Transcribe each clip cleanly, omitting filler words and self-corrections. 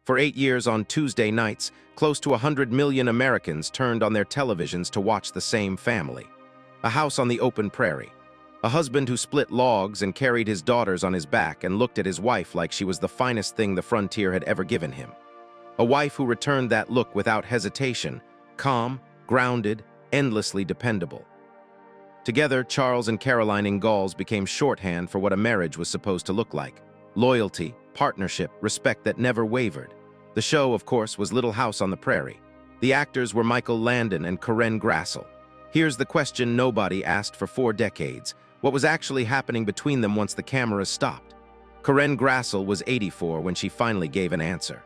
For 8 years on Tuesday nights, close to 100 million Americans turned on their televisions to watch the same family. A house on the open prairie. A husband who split logs and carried his daughters on his back and looked at his wife like she was the finest thing the frontier had ever given him. A wife who returned that look without hesitation, calm, grounded, endlessly dependable. Together, Charles and Caroline Ingalls became shorthand for what a marriage was supposed to look like. Loyalty, partnership, respect that never wavered. The show, of course, was Little House on the Prairie. The actors were Michael Landon and Karen Grassle. Here's the question nobody asked for 4 decades. What was actually happening between them once the cameras stopped? Karen Grassle was 84 when she finally gave an answer.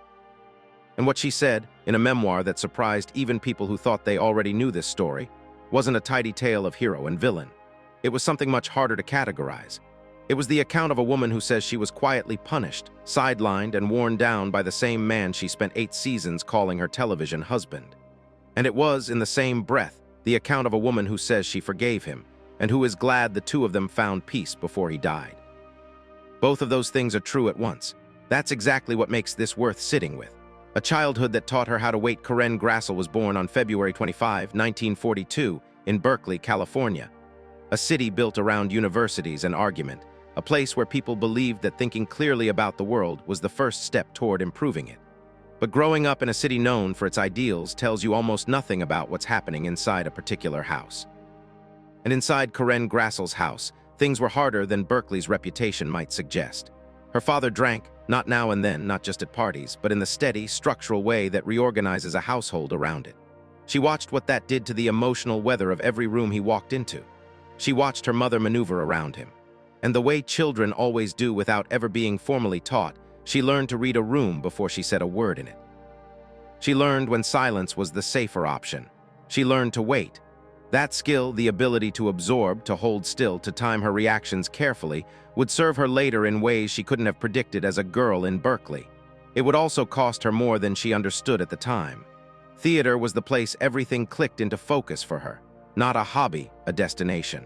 And what she said, in a memoir that surprised even people who thought they already knew this story, wasn't a tidy tale of hero and villain. It was something much harder to categorize. It was the account of a woman who says she was quietly punished, sidelined, and worn down by the same man she spent 8 seasons calling her television husband. And it was, in the same breath, the account of a woman who says she forgave him, and who is glad the 2 of them found peace before he died. Both of those things are true at once. That's exactly what makes this worth sitting with. A childhood that taught her how to wait. Karen Grassle was born on February 25, 1942, in Berkeley, California. A city built around universities and argument, a place where people believed that thinking clearly about the world was the first step toward improving it. But growing up in a city known for its ideals tells you almost nothing about what's happening inside a particular house. And inside Karen Grassle's house, things were harder than Berkeley's reputation might suggest. Her father drank, not now and then, not just at parties, but in the steady, structural way that reorganizes a household around it. She watched what that did to the emotional weather of every room he walked into. She watched her mother maneuver around him. And the way children always do without ever being formally taught, she learned to read a room before she said a word in it. She learned when silence was the safer option. She learned to wait. That skill, the ability to absorb, to hold still, to time her reactions carefully, would serve her later in ways she couldn't have predicted as a girl in Berkeley. It would also cost her more than she understood at the time. Theater was the place everything clicked into focus for her, not a hobby, a destination.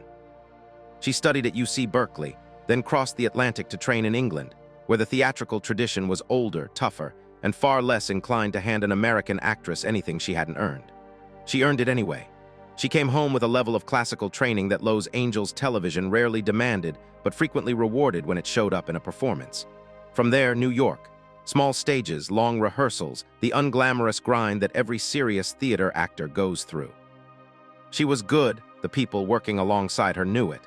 She studied at UC Berkeley, then crossed the Atlantic to train in England, where the theatrical tradition was older, tougher, and far less inclined to hand an American actress anything she hadn't earned. She earned it anyway. She came home with a level of classical training that Los Angeles television rarely demanded, but frequently rewarded when it showed up in a performance. From there, New York. Small stages, long rehearsals, the unglamorous grind that every serious theater actor goes through. She was good, the people working alongside her knew it.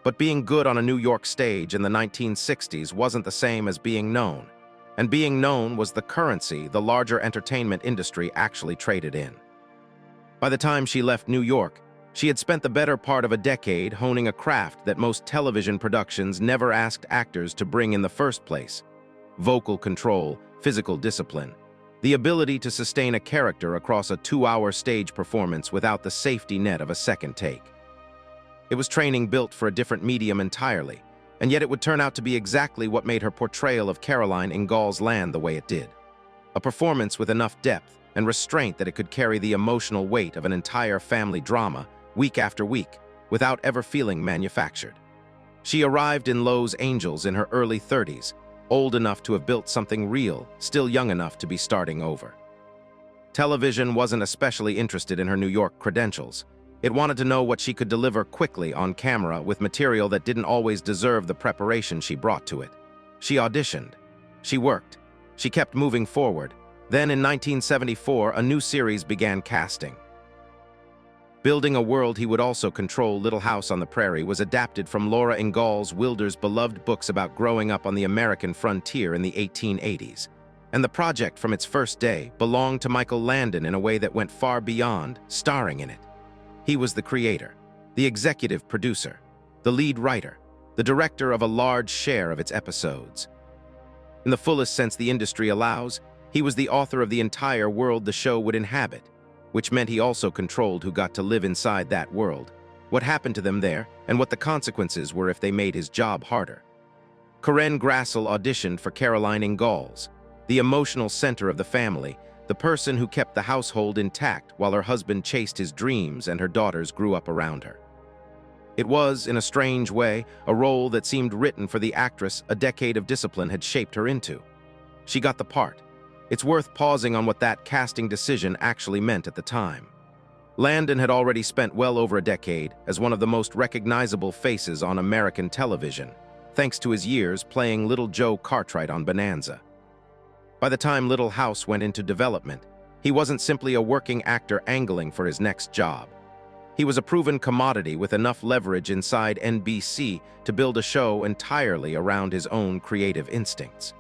But being good on a New York stage in the 1960s wasn't the same as being known. And being known was the currency the larger entertainment industry actually traded in. By the time she left New York, she had spent the better part of a decade honing a craft that most television productions never asked actors to bring in the first place: vocal control, physical discipline, the ability to sustain a character across a 2-hour stage performance without the safety net of a second take. It was training built for a different medium entirely, and yet it would turn out to be exactly what made her portrayal of Caroline Ingalls land the way it did. A performance with enough depth and restraint that it could carry the emotional weight of an entire family drama, week after week, without ever feeling manufactured. She arrived in Los Angeles in her early 30s, old enough to have built something real, still young enough to be starting over. Television wasn't especially interested in her New York credentials. It wanted to know what she could deliver quickly on camera with material that didn't always deserve the preparation she brought to it. She auditioned. She worked. She kept moving forward. Then in 1974, a new series began casting. Building a world he would also control, Little House on the Prairie was adapted from Laura Ingalls Wilder's beloved books about growing up on the American frontier in the 1880s. And the project from its first day belonged to Michael Landon in a way that went far beyond starring in it. He was the creator, the executive producer, the lead writer, the director of a large share of its episodes. In the fullest sense the industry allows, he was the author of the entire world the show would inhabit, which meant he also controlled who got to live inside that world, what happened to them there, and what the consequences were if they made his job harder. Karen Grassle auditioned for Caroline Ingalls, the emotional center of the family, the person who kept the household intact while her husband chased his dreams and her daughters grew up around her. It was, in a strange way, a role that seemed written for the actress a decade of discipline had shaped her into. She got the part. It's worth pausing on what that casting decision actually meant at the time. Landon had already spent well over a decade as one of the most recognizable faces on American television, thanks to his years playing Little Joe Cartwright on Bonanza. By the time Little House went into development, he wasn't simply a working actor angling for his next job. He was a proven commodity with enough leverage inside NBC to build a show entirely around his own creative instincts.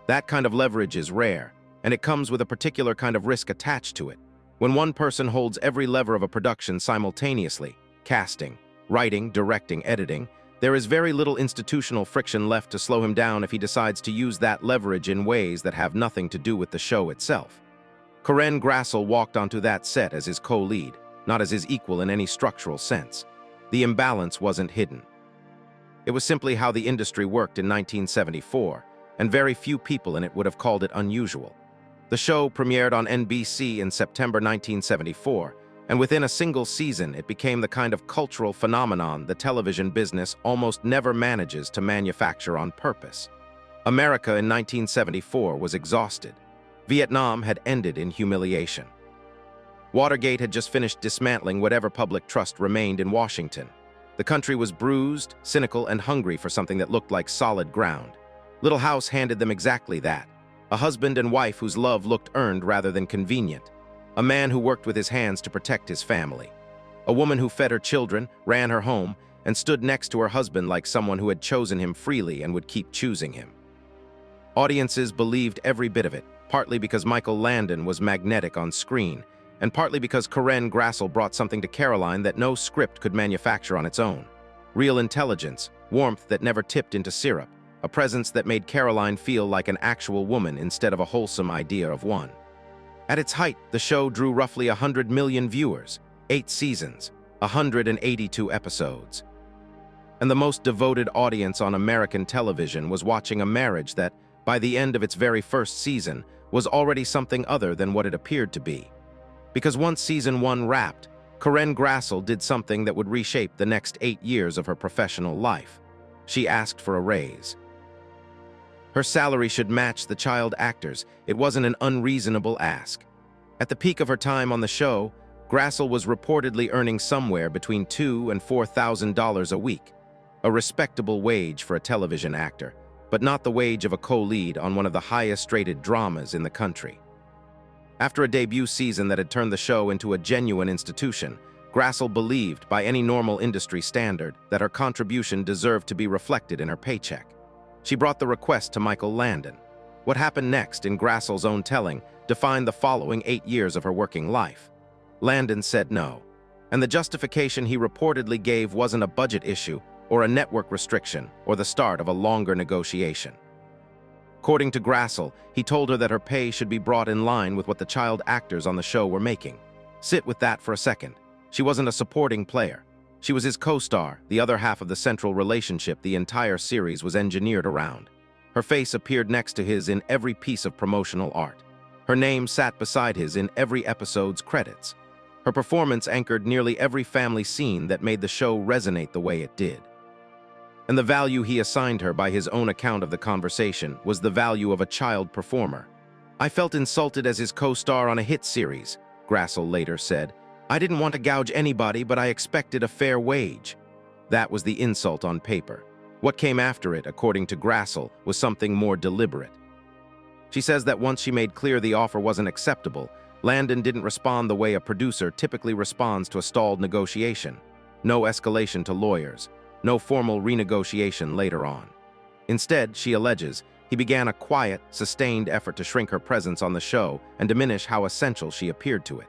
That kind of leverage is rare, and it comes with a particular kind of risk attached to it. When one person holds every lever of a production simultaneously, casting, writing, directing, editing, there is very little institutional friction left to slow him down if he decides to use that leverage in ways that have nothing to do with the show itself. Karen Grassle walked onto that set as his co-lead, not as his equal in any structural sense. The imbalance wasn't hidden. It was simply how the industry worked in 1974, and very few people in it would have called it unusual. The show premiered on NBC in September 1974, and within a single season it became the kind of cultural phenomenon the television business almost never manages to manufacture on purpose. America in 1974 was exhausted. Vietnam had ended in humiliation. Watergate had just finished dismantling whatever public trust remained in Washington. The country was bruised, cynical, and hungry for something that looked like solid ground. Little House handed them exactly that. A husband and wife whose love looked earned rather than convenient. A man who worked with his hands to protect his family. A woman who fed her children, ran her home, and stood next to her husband like someone who had chosen him freely and would keep choosing him. Audiences believed every bit of it, partly because Michael Landon was magnetic on screen, and partly because Karen Grassle brought something to Caroline that no script could manufacture on its own. Real intelligence, warmth that never tipped into syrup, a presence that made Caroline feel like an actual woman instead of a wholesome idea of one. At its height, the show drew roughly 100 million viewers, 8 seasons, 182 episodes. And the most devoted audience on American television was watching a marriage that, by the end of its very first season, was already something other than what it appeared to be. Because once season 1 wrapped, Karen Grassle did something that would reshape the next 8 years of her professional life. She asked for a raise. Her salary should match the child actors. It wasn't an unreasonable ask. At the peak of her time on the show, Grassle was reportedly earning somewhere between $2,000 and $4,000 a week, a respectable wage for a television actor, but not the wage of a co-lead on one of the highest-rated dramas in the country. After a debut season that had turned the show into a genuine institution, Grassle believed, by any normal industry standard, that her contribution deserved to be reflected in her paycheck. She brought the request to Michael Landon. What happened next, in Grassle's own telling, defined the following 8 years of her working life. Landon said no, and the justification he reportedly gave wasn't a budget issue or a network restriction or the start of a longer negotiation. According to Grassle, he told her that her pay should be brought in line with what the child actors on the show were making. Sit with that for a second. She wasn't a supporting player. She was his co-star, the other half of the central relationship the entire series was engineered around. Her face appeared next to his in every piece of promotional art. Her name sat beside his in every episode's credits. Her performance anchored nearly every family scene that made the show resonate the way it did. And the value he assigned her by his own account of the conversation was the value of a child performer. "I felt insulted as his co-star on a hit series," Grassle later said. "I didn't want to gouge anybody, but I expected a fair wage." That was the insult on paper. What came after it, according to Grassle, was something more deliberate. She says that once she made clear the offer wasn't acceptable, Landon didn't respond the way a producer typically responds to a stalled negotiation. No escalation to lawyers. No formal renegotiation later on. Instead, she alleges, he began a quiet, sustained effort to shrink her presence on the show and diminish how essential she appeared to it.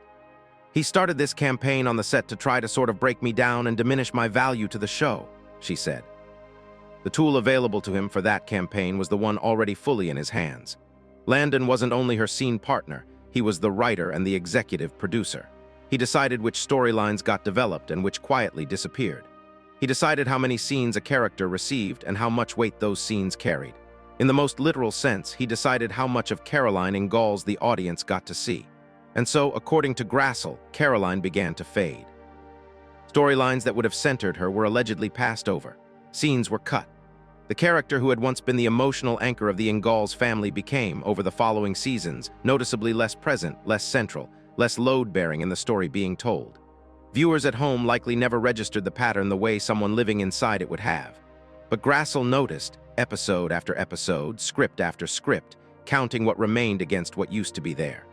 "He started this campaign on the set to try to sort of break me down and diminish my value to the show," she said. The tool available to him for that campaign was the one already fully in his hands. Landon wasn't only her scene partner, he was the writer and the executive producer. He decided which storylines got developed and which quietly disappeared. He decided how many scenes a character received and how much weight those scenes carried. In the most literal sense, he decided how much of Caroline in Gauls the audience got to see. And so, according to Grassle, Caroline began to fade. Storylines that would have centered her were allegedly passed over. Scenes were cut. The character who had once been the emotional anchor of the Ingalls family became, over the following seasons, noticeably less present, less central, less load-bearing in the story being told. Viewers at home likely never registered the pattern the way someone living inside it would have. But Grassle noticed, episode after episode, script after script, counting what remained against what used to be there.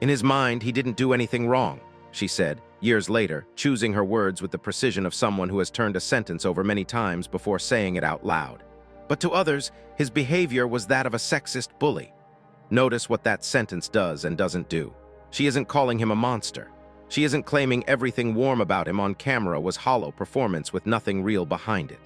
In his mind, he didn't do anything wrong, she said, years later, choosing her words with the precision of someone who has turned a sentence over many times before saying it out loud. But to others, his behavior was that of a sexist bully. Notice what that sentence does and doesn't do. She isn't calling him a monster. She isn't claiming everything warm about him on camera was hollow performance with nothing real behind it.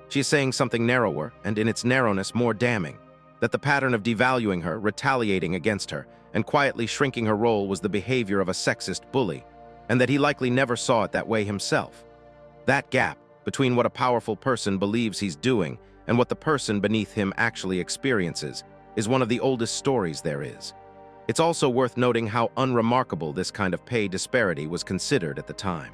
She is saying something narrower, and in its narrowness more damning, that the pattern of devaluing her, retaliating against her, and quietly shrinking her role was the behavior of a sexist bully, and that he likely never saw it that way himself. That gap between what a powerful person believes he's doing and what the person beneath him actually experiences is one of the oldest stories there is. It's also worth noting how unremarkable this kind of pay disparity was considered at the time.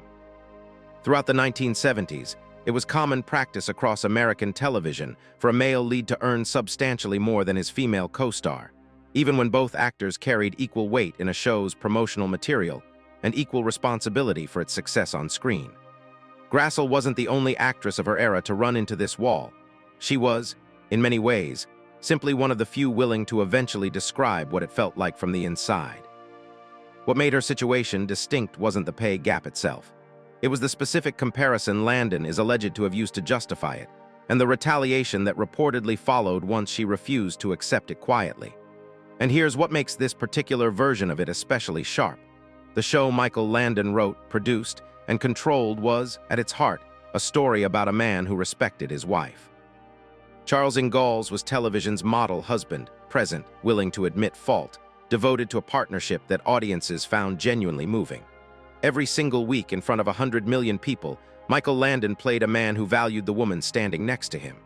Throughout the 1970s, it was common practice across American television for a male lead to earn substantially more than his female co-star, even when both actors carried equal weight in a show's promotional material and equal responsibility for its success on screen. Grassle wasn't the only actress of her era to run into this wall. She was, in many ways, simply one of the few willing to eventually describe what it felt like from the inside. What made her situation distinct wasn't the pay gap itself. It was the specific comparison Landon is alleged to have used to justify it, and the retaliation that reportedly followed once she refused to accept it quietly. And here's what makes this particular version of it especially sharp. The show Michael Landon wrote, produced, and controlled was, at its heart, a story about a man who respected his wife. Charles Ingalls was television's model husband, present, willing to admit fault, devoted to a partnership that audiences found genuinely moving. Every single week in front of 100 million people, Michael Landon played a man who valued the woman standing next to him.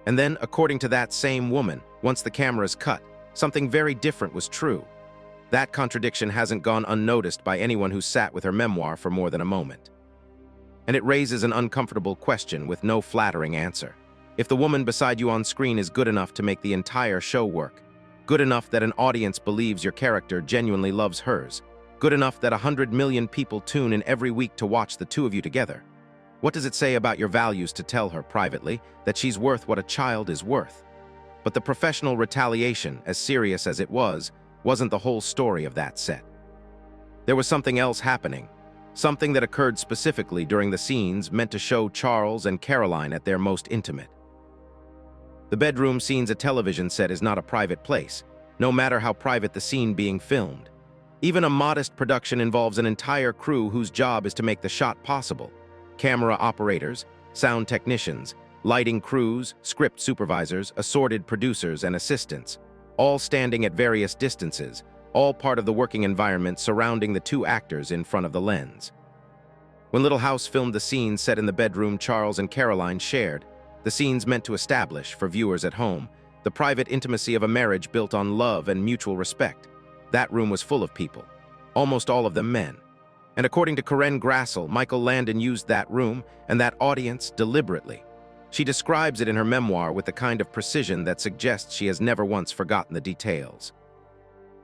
And then, according to that same woman, once the cameras cut, something very different was true. That contradiction hasn't gone unnoticed by anyone who sat with her memoir for more than a moment. And it raises an uncomfortable question with no flattering answer. If the woman beside you on screen is good enough to make the entire show work, good enough that an audience believes your character genuinely loves hers, good enough that 100 million people tune in every week to watch the two of you together, what does it say about your values to tell her privately that she's worth what a child is worth? But the professional retaliation, as serious as it was, wasn't the whole story of that set. There was something else happening, something that occurred specifically during the scenes meant to show Charles and Caroline at their most intimate. The bedroom scene's a television set is not a private place, no matter how private the scene being filmed. Even a modest production involves an entire crew whose job is to make the shot possible. Camera operators, sound technicians, lighting crews, script supervisors, assorted producers, and assistants, all standing at various distances, all part of the working environment surrounding the two actors in front of the lens. When Little House filmed the scenes set in the bedroom Charles and Caroline shared, the scenes meant to establish, for viewers at home, the private intimacy of a marriage built on love and mutual respect. That room was full of people, almost all of them men. And according to Karen Grassle, Michael Landon used that room and that audience deliberately. She describes it in her memoir with the kind of precision that suggests she has never once forgotten the details.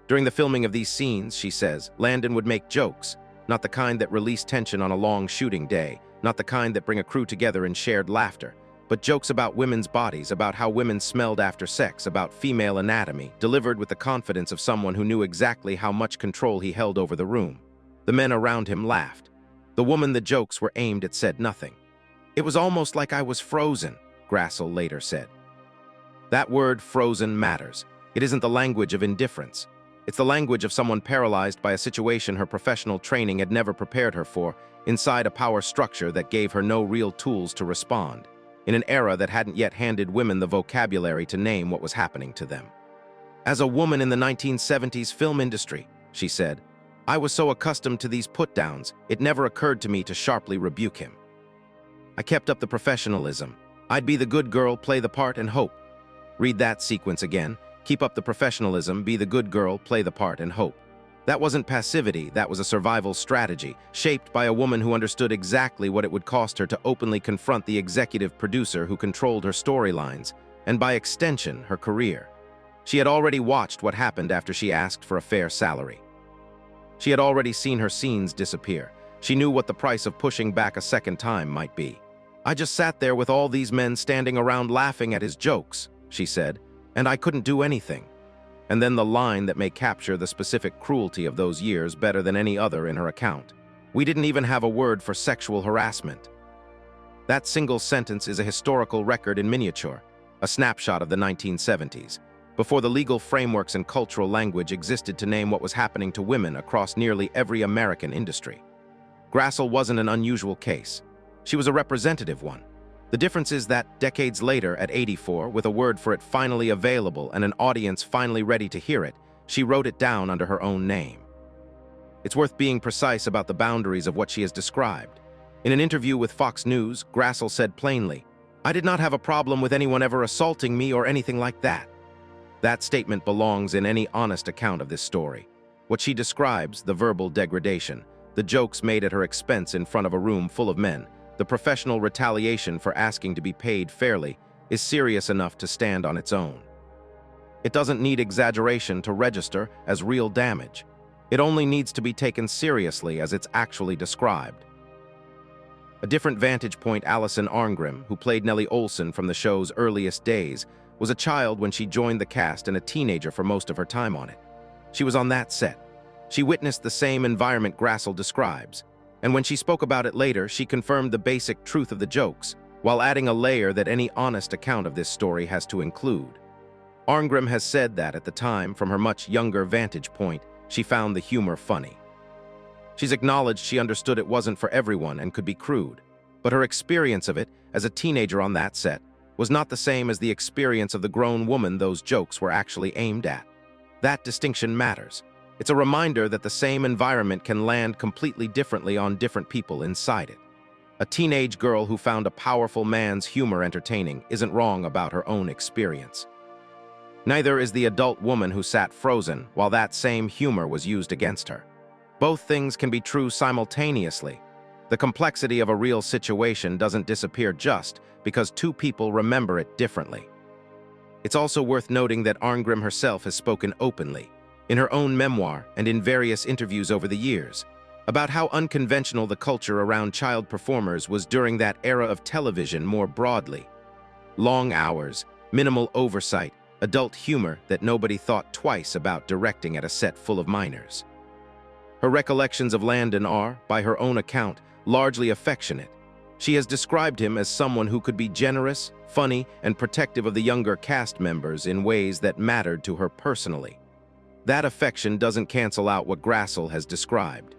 During the filming of these scenes, she says, Landon would make jokes, not the kind that release tension on a long shooting day, not the kind that bring a crew together in shared laughter, but jokes about women's bodies, about how women smelled after sex, about female anatomy, delivered with the confidence of someone who knew exactly how much control he held over the room. The men around him laughed. The woman the jokes were aimed at said nothing. It was almost like I was frozen, Grassle later said. That word, frozen, matters. It isn't the language of indifference. It's the language of someone paralyzed by a situation her professional training had never prepared her for, inside a power structure that gave her no real tools to respond, in an era that hadn't yet handed women the vocabulary to name what was happening to them. As a woman in the 1970s film industry, she said, I was so accustomed to these put-downs, it never occurred to me to sharply rebuke him. I kept up the professionalism. I'd be the good girl, play the part, and hope. Read that sequence again. Keep up the professionalism, be the good girl, play the part, and hope. That wasn't passivity, that was a survival strategy, shaped by a woman who understood exactly what it would cost her to openly confront the executive producer who controlled her storylines, and by extension, her career. She had already watched what happened after she asked for a fair salary. She had already seen her scenes disappear. She knew what the price of pushing back a second time might be. "I just sat there with all these men standing around laughing at his jokes," she said, "and I couldn't do anything." And then the line that may capture the specific cruelty of those years better than any other in her account. "We didn't even have a word for sexual harassment." That single sentence is a historical record in miniature, a snapshot of the 1970s, before the legal frameworks and cultural language existed to name what was happening to women across nearly every American industry. Grassle wasn't an unusual case. She was a representative one. The difference is that, decades later, at 84, with a word for it finally available and an audience finally ready to hear it, she wrote it down under her own name. It's worth being precise about the boundaries of what she has described. In an interview with Fox News, Grassle said plainly, "I did not have a problem with anyone ever assaulting me or anything like that." That statement belongs in any honest account of this story. What she describes, the verbal degradation, the jokes made at her expense in front of a room full of men, the professional retaliation for asking to be paid fairly, is serious enough to stand on its own. It doesn't need exaggeration to register as real damage. It only needs to be taken seriously as it's actually described. A different vantage point, Allison Arngrim, who played Nellie Olson from the show's earliest days, was a child when she joined the cast and a teenager for most of her time on it. She was on that set. She witnessed the same environment Grassle describes, and when she spoke about it later, she confirmed the basic truth of the jokes, while adding a layer that any honest account of this story has to include. Arngrim has said that, at the time, from her much younger vantage point, she found the humor funny. She's acknowledged she understood it wasn't for everyone and could be crude, but her experience of it, as a teenager on that set, was not the same as the experience of the grown woman those jokes were actually aimed at. That distinction matters. It's a reminder that the same environment can land completely differently on different people inside it. A teenage girl who found a powerful man's humor entertaining isn't wrong about her own experience. Neither is the adult woman who sat frozen while that same humor was used against her. Both things can be true simultaneously. The complexity of a real situation doesn't disappear just because two people remember it differently. It's also worth noting that Arngrim herself has spoken openly, in her own memoir and in various interviews over the years, about how unconventional the culture around child performers was during that era of television more broadly. Long hours, minimal oversight, adult humor that nobody thought twice about directing at a set full of minors. Her recollections of Landon are, by her own account, largely affectionate. She has described him as someone who could be generous, funny, and protective of the younger cast members in ways that mattered to her personally. That affection doesn't cancel out what Grassle has described.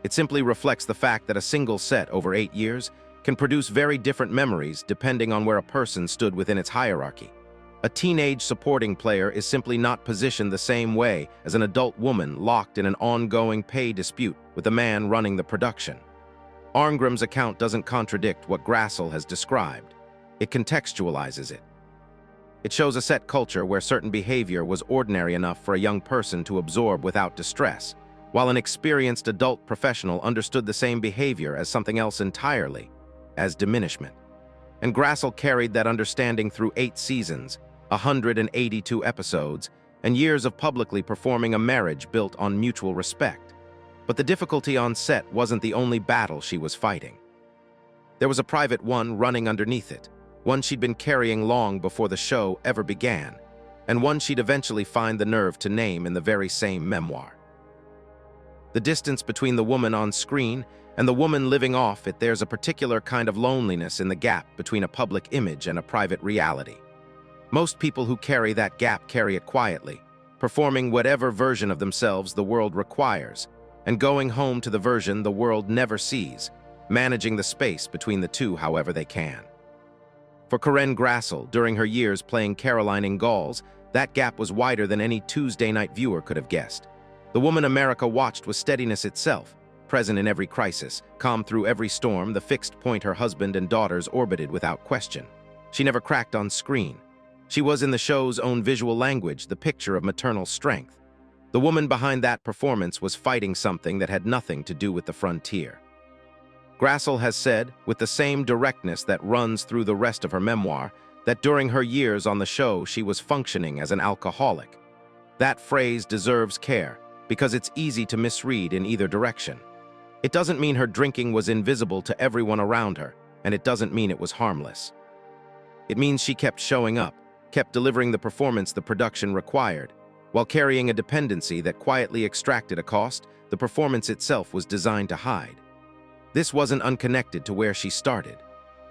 It simply reflects the fact that a single set over 8 years can produce very different memories depending on where a person stood within its hierarchy. A teenage supporting player is simply not positioned the same way as an adult woman locked in an ongoing pay dispute with the man running the production. Arngrim's account doesn't contradict what Grassle has described. It contextualizes it. It shows a set culture where certain behavior was ordinary enough for a young person to absorb without distress, while an experienced adult professional understood the same behavior as something else entirely, as diminishment. And Grassle carried that understanding through 8 seasons, 182 episodes, and years of publicly performing a marriage built on mutual respect. But the difficulty on set wasn't the only battle she was fighting. There was a private one running underneath it, one she'd been carrying long before the show ever began, and one she'd eventually find the nerve to name in the very same memoir. The distance between the woman on screen and the woman living off it, there's a particular kind of loneliness in the gap between a public image and a private reality. Most people who carry that gap carry it quietly, performing whatever version of themselves the world requires, and going home to the version the world never sees, managing the space between the two however they can. For Karen Grassle, during her years playing Caroline Ingalls, that gap was wider than any Tuesday night viewer could have guessed. The woman America watched was steadiness itself, present in every crisis, calm through every storm, the fixed point her husband and daughters orbited without question. She never cracked on screen. She was, in the show's own visual language, the picture of maternal strength. The woman behind that performance was fighting something that had nothing to do with the frontier. Grassle has said, with the same directness that runs through the rest of her memoir, that during her years on the show she was functioning as an alcoholic. That phrase deserves care, because it's easy to misread in either direction. It doesn't mean her drinking was invisible to everyone around her, and it doesn't mean it was harmless. It means she kept showing up, kept delivering the performance the production required. While carrying a dependency that quietly extracted a cost, the performance itself was designed to hide. This wasn't unconnected to where she started.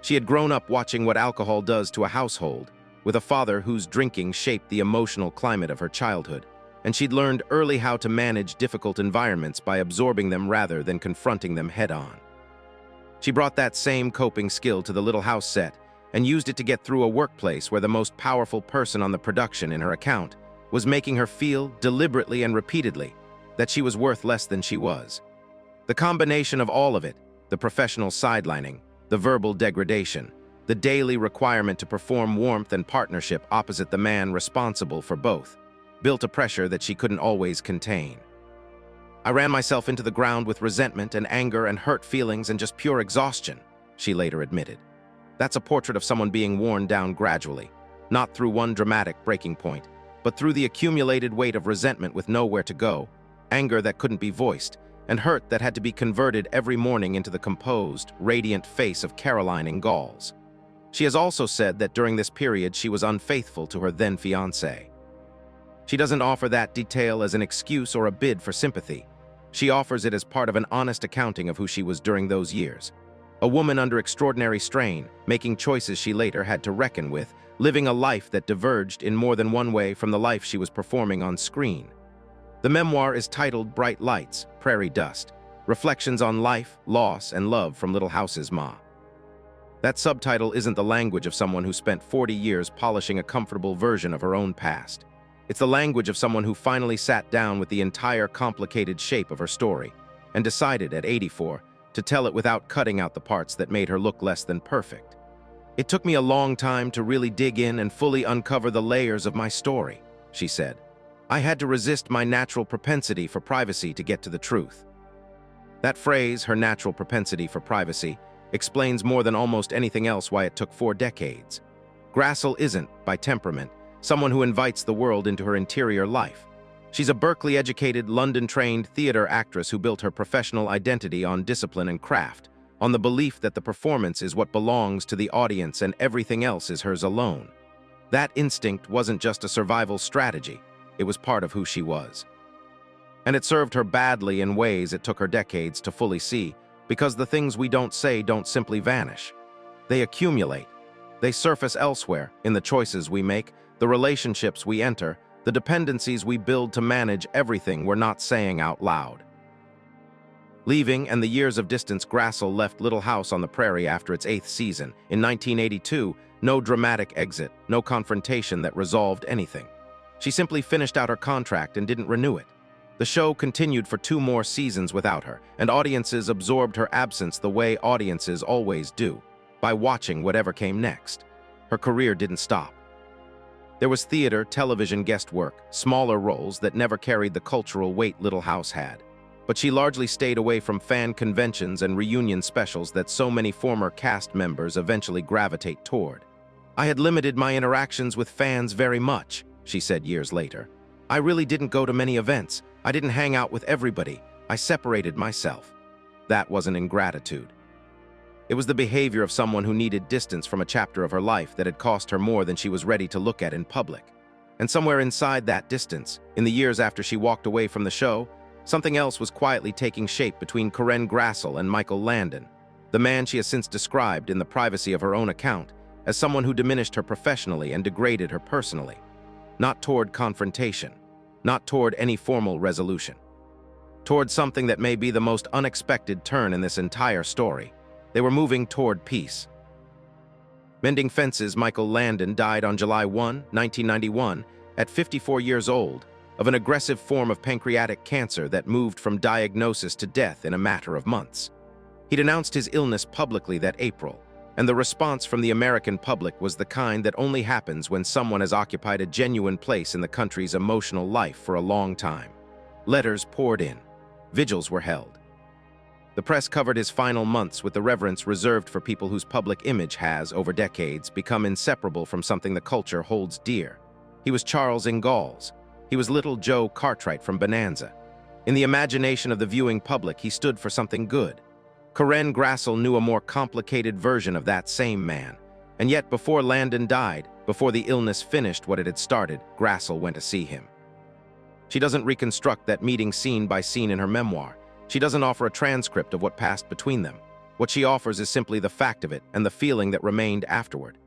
She had grown up watching what alcohol does to a household, with a father whose drinking shaped the emotional climate of her childhood, and she'd learned early how to manage difficult environments by absorbing them rather than confronting them head-on. She brought that same coping skill to the Little House set and used it to get through a workplace where the most powerful person on the production in her account was making her feel, deliberately and repeatedly, that she was worth less than she was. The combination of all of it, the professional sidelining, the verbal degradation, the daily requirement to perform warmth and partnership opposite the man responsible for both, built a pressure that she couldn't always contain. I ran myself into the ground with resentment and anger and hurt feelings and just pure exhaustion, she later admitted. That's a portrait of someone being worn down gradually, not through one dramatic breaking point, but through the accumulated weight of resentment with nowhere to go, anger that couldn't be voiced, and hurt that had to be converted every morning into the composed, radiant face of Caroline Ingalls. She has also said that during this period she was unfaithful to her then-fiancé. She doesn't offer that detail as an excuse or a bid for sympathy. She offers it as part of an honest accounting of who she was during those years. A woman under extraordinary strain, making choices she later had to reckon with, living a life that diverged in more than one way from the life she was performing on screen. The memoir is titled Bright Lights, Prairie Dust, Reflections on Life, Loss, and Love from Little House's Ma. That subtitle isn't the language of someone who spent 40 years polishing a comfortable version of her own past. It's the language of someone who finally sat down with the entire complicated shape of her story and decided at 84 to tell it without cutting out the parts that made her look less than perfect. It took me a long time to really dig in and fully uncover the layers of my story, she said. I had to resist my natural propensity for privacy to get to the truth. That phrase, her natural propensity for privacy, explains more than almost anything else why it took 4 decades. Grassle isn't, by temperament, someone who invites the world into her interior life. She's a Berkeley-educated, London-trained theater actress who built her professional identity on discipline and craft, on the belief that the performance is what belongs to the audience and everything else is hers alone. That instinct wasn't just a survival strategy, it was part of who she was. And it served her badly in ways it took her decades to fully see, because the things we don't say don't simply vanish. They accumulate. They surface elsewhere, in the choices we make, the relationships we enter, the dependencies we build to manage everything we're not saying out loud. Leaving and the years of distance, Grassle left Little House on the Prairie after its 8th season. In 1982, no dramatic exit, no confrontation that resolved anything. She simply finished out her contract and didn't renew it. The show continued for 2 more seasons without her, and audiences absorbed her absence the way audiences always do, by watching whatever came next. Her career didn't stop. There was theater, television guest work, smaller roles that never carried the cultural weight Little House had. But she largely stayed away from fan conventions and reunion specials that so many former cast members eventually gravitate toward. I had limited my interactions with fans very much, she said years later. I really didn't go to many events. I didn't hang out with everybody. I separated myself. That wasn't ingratitude. It was the behavior of someone who needed distance from a chapter of her life that had cost her more than she was ready to look at in public. And somewhere inside that distance, in the years after she walked away from the show, something else was quietly taking shape between Karen Grassle and Michael Landon, the man she has since described in the privacy of her own account as someone who diminished her professionally and degraded her personally. Not toward confrontation, not toward any formal resolution. Toward something that may be the most unexpected turn in this entire story. They were moving toward peace. Mending fences, Michael Landon died on July 1, 1991, at 54 years old, of an aggressive form of pancreatic cancer that moved from diagnosis to death in a matter of months. He'd announced his illness publicly that April, and the response from the American public was the kind that only happens when someone has occupied a genuine place in the country's emotional life for a long time. Letters poured in. Vigils were held. The press covered his final months with the reverence reserved for people whose public image has, over decades, become inseparable from something the culture holds dear. He was Charles Ingalls. He was little Joe Cartwright from Bonanza. In the imagination of the viewing public, he stood for something good. Karen Grassle knew a more complicated version of that same man. And yet, before Landon died, before the illness finished what it had started, Grassle went to see him. She doesn't reconstruct that meeting scene by scene in her memoir. She doesn't offer a transcript of what passed between them. What she offers is simply the fact of it and the feeling that remained afterward.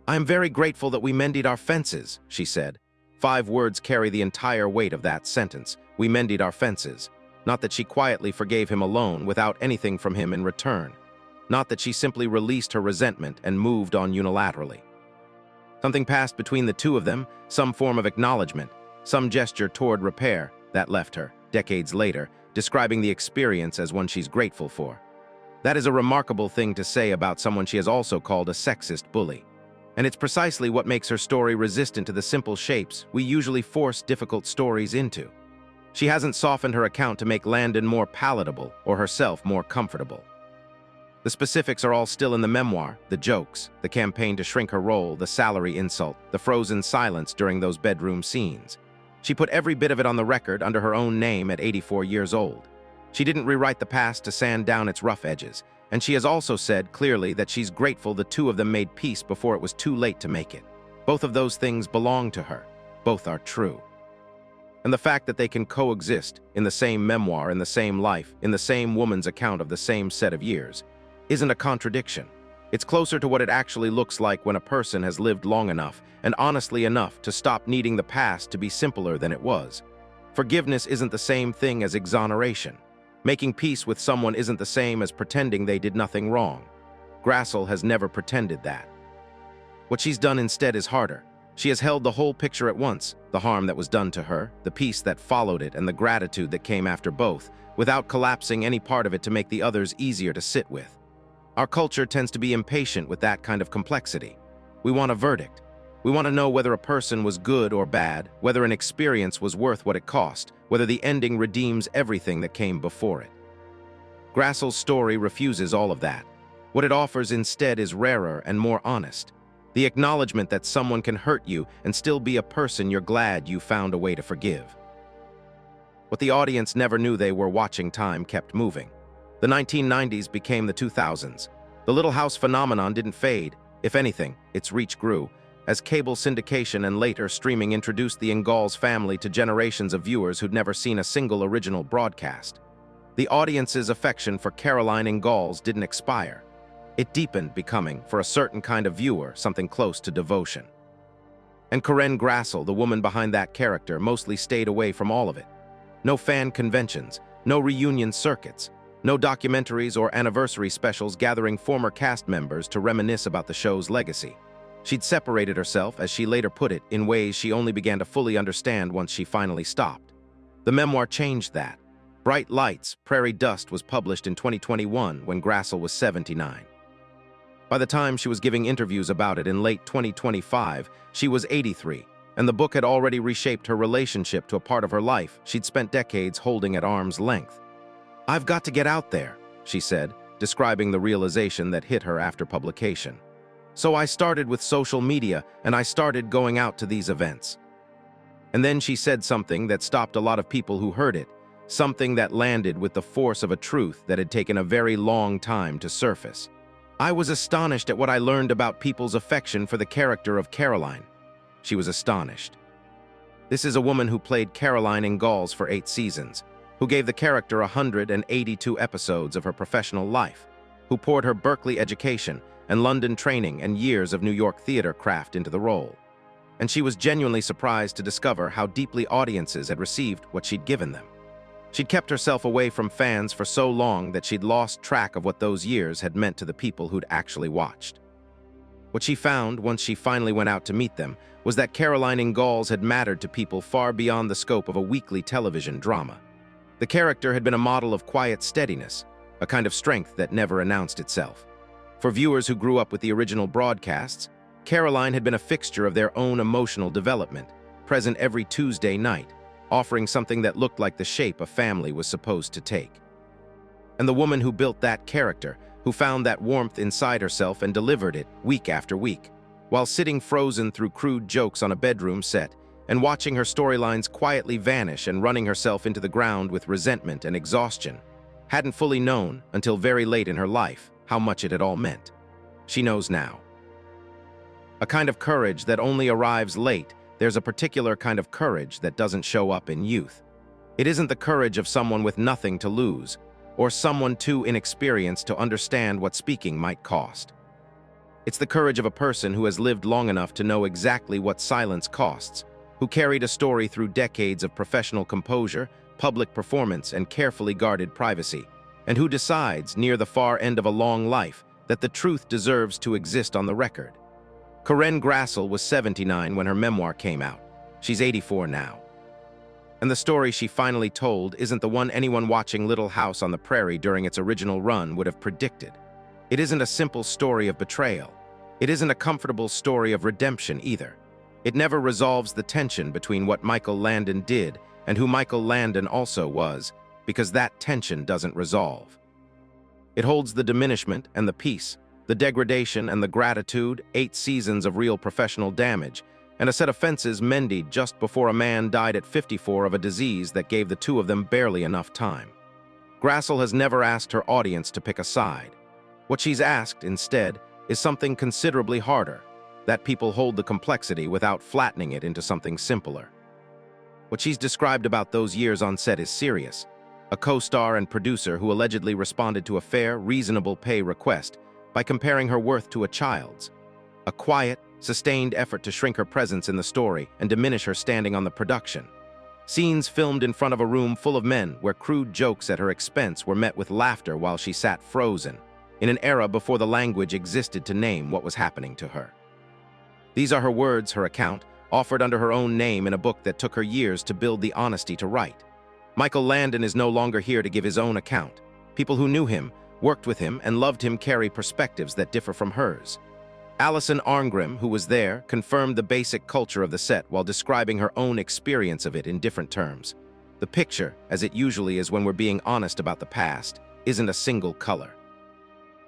"I am very grateful that we mended our fences," she said. 5 words carry the entire weight of that sentence. We mended our fences. Not that she quietly forgave him alone without anything from him in return. Not that she simply released her resentment and moved on unilaterally. Something passed between the two of them, some form of acknowledgement, some gesture toward repair, that left her, decades later, describing the experience as one she's grateful for. That is a remarkable thing to say about someone she has also called a sexist bully. And it's precisely what makes her story resistant to the simple shapes we usually force difficult stories into. She hasn't softened her account to make Landon more palatable or herself more comfortable. The specifics are all still in the memoir, the jokes, the campaign to shrink her role, the salary insult, the frozen silence during those bedroom scenes. She put every bit of it on the record under her own name at 84 years old. She didn't rewrite the past to sand down its rough edges, and she has also said clearly that she's grateful the two of them made peace before it was too late to make it. Both of those things belong to her. Both are true. And the fact that they can coexist in the same memoir, in the same life, in the same woman's account of the same set of years, isn't a contradiction. It's closer to what it actually looks like when a person has lived long enough and honestly enough to stop needing the past to be simpler than it was. Forgiveness isn't the same thing as exoneration. Making peace with someone isn't the same as pretending they did nothing wrong. Grassle has never pretended that. What she's done instead is harder. She has held the whole picture at once, the harm that was done to her, the peace that followed it, and the gratitude that came after both, without collapsing any part of it to make the others easier to sit with. Our culture tends to be impatient with that kind of complexity. We want a verdict. We want to know whether a person was good or bad, whether an experience was worth what it cost, whether the ending redeems everything that came before it. Grassle's story refuses all of that. What it offers instead is rarer and more honest. The acknowledgement that someone can hurt you and still be a person you're glad you found a way to forgive. What the audience never knew they were watching time kept moving. The 1990s became the 2000s. The Little House phenomenon didn't fade. If anything, its reach grew, as cable syndication and later streaming introduced the Ingalls family to generations of viewers who'd never seen a single original broadcast. The audience's affection for Caroline Ingalls didn't expire. It deepened, becoming, for a certain kind of viewer, something close to devotion. And Karen Grassle, the woman behind that character, mostly stayed away from all of it. No fan conventions, no reunion circuits, no documentaries or anniversary specials gathering former cast members to reminisce about the show's legacy. She'd separated herself, as she later put it, in ways she only began to fully understand once she finally stopped. The memoir changed that. Bright Lights, Prairie Dust was published in 2021 when Grassle was 79. By the time she was giving interviews about it in late 2025, she was 83, and the book had already reshaped her relationship to a part of her life she'd spent decades holding at arm's length. "I've got to get out there," she said, describing the realization that hit her after publication. "So I started with social media, and I started going out to these events." And then she said something that stopped a lot of people who heard it, something that landed with the force of a truth that had taken a very long time to surface. "I was astonished at what I learned about people's affection for the character of Caroline." She was astonished. This is a woman who played Caroline Ingalls for 8 seasons, who gave the character 182 episodes of her professional life, who poured her Berkeley education and London training and years of New York theater craft into the role. And she was genuinely surprised to discover how deeply audiences had received what she'd given them. She'd kept herself away from fans for so long that she'd lost track of what those years had meant to the people who'd actually watched. What she found, once she finally went out to meet them, was that Caroline Ingalls had mattered to people far beyond the scope of a weekly television drama. The character had been a model of quiet steadiness, a kind of strength that never announced itself. For viewers who grew up with the original broadcasts, Caroline had been a fixture of their own emotional development, present every Tuesday night. offering something that looked like the shape a family was supposed to take. And the woman who built that character, who found that warmth inside herself and delivered it week after week, while sitting frozen through crude jokes on a bedroom set and watching her storylines quietly vanish and running herself into the ground with resentment and exhaustion, hadn't fully known until very late in her life how much it had all meant. She knows now. A kind of courage that only arrives late. There's a particular kind of courage that doesn't show up in youth. It isn't the courage of someone with nothing to lose, or someone too inexperienced to understand what speaking might cost. It's the courage of a person who has lived long enough to know exactly what silence costs, who carried a story through decades of professional composure, public performance, and carefully guarded privacy, and who decides, near the far end of a long life, that the truth deserves to exist on the record. Karen Grassle was 79 when her memoir came out. She's 84 now. And the story she finally told isn't the one anyone watching Little House on the Prairie during its original run would have predicted. It isn't a simple story of betrayal. It isn't a comfortable story of redemption either. It never resolves the tension between what Michael Landon did and who Michael Landon also was, because that tension doesn't resolve. It holds the diminishment and the peace, the degradation and the gratitude, 8 seasons of real professional damage, and a set of fences mended just before a man died at 54 of a disease that gave the two of them barely enough time. Grassle has never asked her audience to pick a side. What she's asked, instead, is something considerably harder, that people hold the complexity without flattening it into something simpler. What she's described about those years on set is serious. A co-star and producer who allegedly responded to a fair, reasonable pay request by comparing her worth to a child's. A quiet, sustained effort to shrink her presence in the story and diminish her standing on the production. Scenes filmed in front of a room full of men where crude jokes at her expense were met with laughter while she sat frozen, in an era before the language existed to name what was happening to her. These are her words, her account, offered under her own name in a book that took her years to build the honesty to write. Michael Landon is no longer here to give his own account. People who knew him, worked with him, and loved him carry perspectives that differ from hers. Alison Arngrim, who was there, confirmed the basic culture of the set while describing her own experience of it in different terms. The picture, as it usually is when we're being honest about the past, isn't a single color.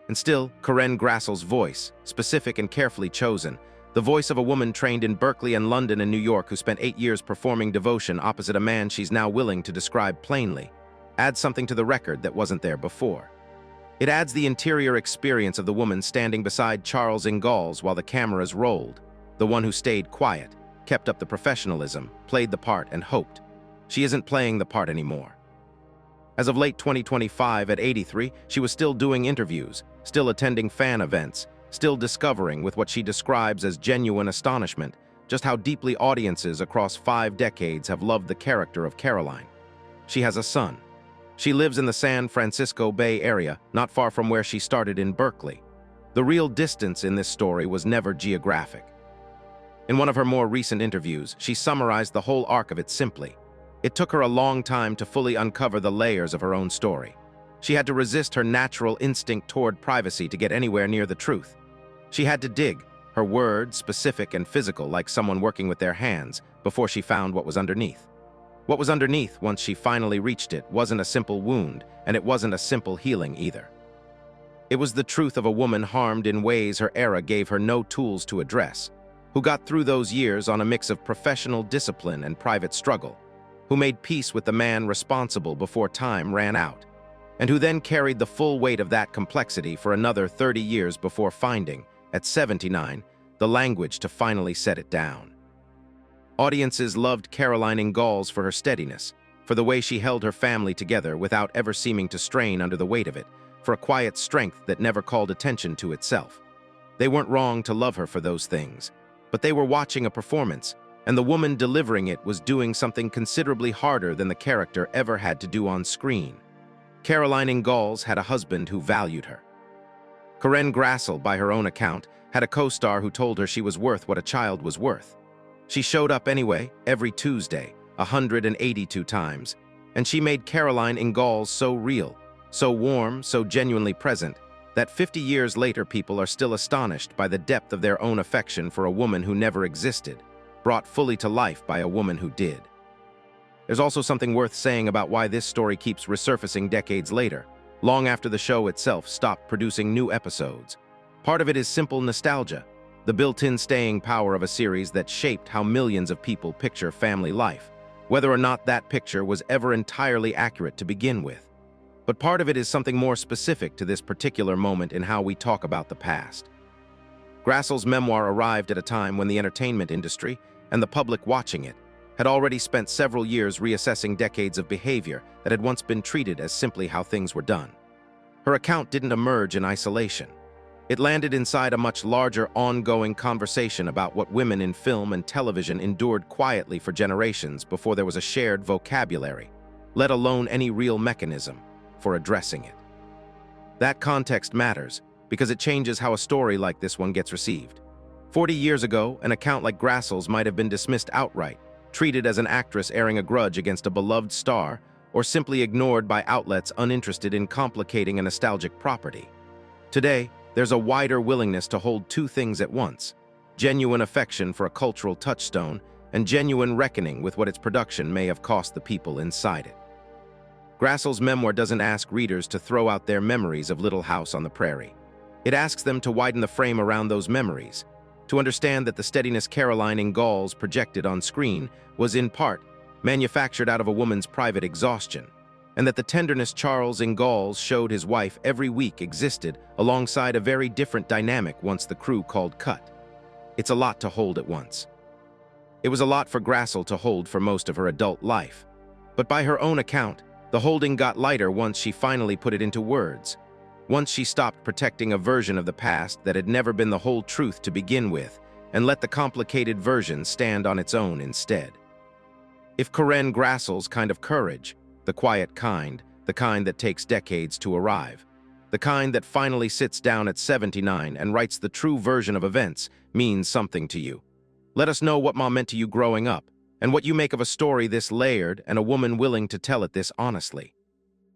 And still, Karen Grassle's voice, specific and carefully chosen, the voice of a woman trained in Berkeley and London and New York who spent 8 years performing devotion opposite a man she's now willing to describe plainly, adds something to the record that wasn't there before. It adds the interior experience of the woman standing beside Charles Ingalls while the cameras rolled, the one who stayed quiet, kept up the professionalism, played the part, and hoped. She isn't playing the part anymore. As of late 2025 at 83, she was still doing interviews, still attending fan events, still discovering with what she describes as genuine astonishment just how deeply audiences across 5 decades have loved the character of Caroline. She has a son. She lives in the San Francisco Bay Area, not far from where she started in Berkeley. The real distance in this story was never geographic. In one of her more recent interviews, she summarized the whole arc of it simply. It took her a long time to fully uncover the layers of her own story. She had to resist her natural instinct toward privacy to get anywhere near the truth. She had to dig, her words specific and physical like someone working with their hands, before she found what was underneath. What was underneath, once she finally reached it, wasn't a simple wound, and it wasn't a simple healing either. It was the truth of a woman harmed in ways her era gave her no tools to address, who got through those years on a mix of professional discipline and private struggle, who made peace with the man responsible before time ran out, and who then carried the full weight of that complexity for another 30 years before finding, at 79, the language to finally set it down. Audiences loved Caroline Ingalls for her steadiness, for the way she held her family together without ever seeming to strain under the weight of it, for a quiet strength that never called attention to itself. They weren't wrong to love her for those things, but they were watching a performance, and the woman delivering it was doing something considerably harder than the character ever had to do on screen. Caroline Ingalls had a husband who valued her. Karen Grassle, by her own account, had a co-star who told her she was worth what a child was worth. She showed up anyway, every Tuesday, 182 times, and she made Caroline Ingalls so real, so warm, so genuinely present, that 50 years later people are still astonished by the depth of their own affection for a woman who never existed, brought fully to life by a woman who did. There's also something worth saying about why this story keeps resurfacing decades later, long after the show itself stopped producing new episodes. Part of it is simple nostalgia, the built-in staying power of a series that shaped how millions of people picture family life, whether or not that picture was ever entirely accurate to begin with. But part of it is something more specific to this particular moment in how we talk about the past. Grassle's memoir arrived at a time when the entertainment industry, and the public watching it, had already spent several years reassessing decades of behavior that had once been treated as simply how things were done. Her account didn't emerge in isolation. It landed inside a much larger, ongoing conversation about what women in film and television endured quietly for generations before there was a shared vocabulary, let alone any real mechanism for addressing it. That context matters because it changes how a story like this one gets received. 40 years ago, an account like Grassle's might have been dismissed outright, treated as an actress airing a grudge against a beloved star, or simply ignored by outlets uninterested in complicating a nostalgic property. Today, there's a wider willingness to hold two things at once: genuine affection for a cultural touchstone and genuine reckoning with what its production may have cost the people inside it. Grassle's memoir doesn't ask readers to throw out their memories of Little House on the Prairie. It asks them to widen the frame around those memories, to understand that the steadiness Caroline Ingalls projected on screen was in part manufactured out of a woman's private exhaustion, and that the tenderness Charles Ingalls showed his wife every week existed alongside a very different dynamic once the crew called cut. It's a lot to hold at once. It was a lot for Grassle to hold for most of her adult life, but by her own account, the holding got lighter once she finally put it into words. Once she stopped protecting a version of the past that had never been the whole truth to begin with, and let the complicated version stand on its own instead. If Karen Grassle's kind of courage, the quiet kind, the kind that takes decades to arrive, the kind that finally sits down at 79 and writes the true version of events, means something to you, let us know what Ma meant to you growing up, and what you make of a story this layered and a woman willing to tell it this honestly.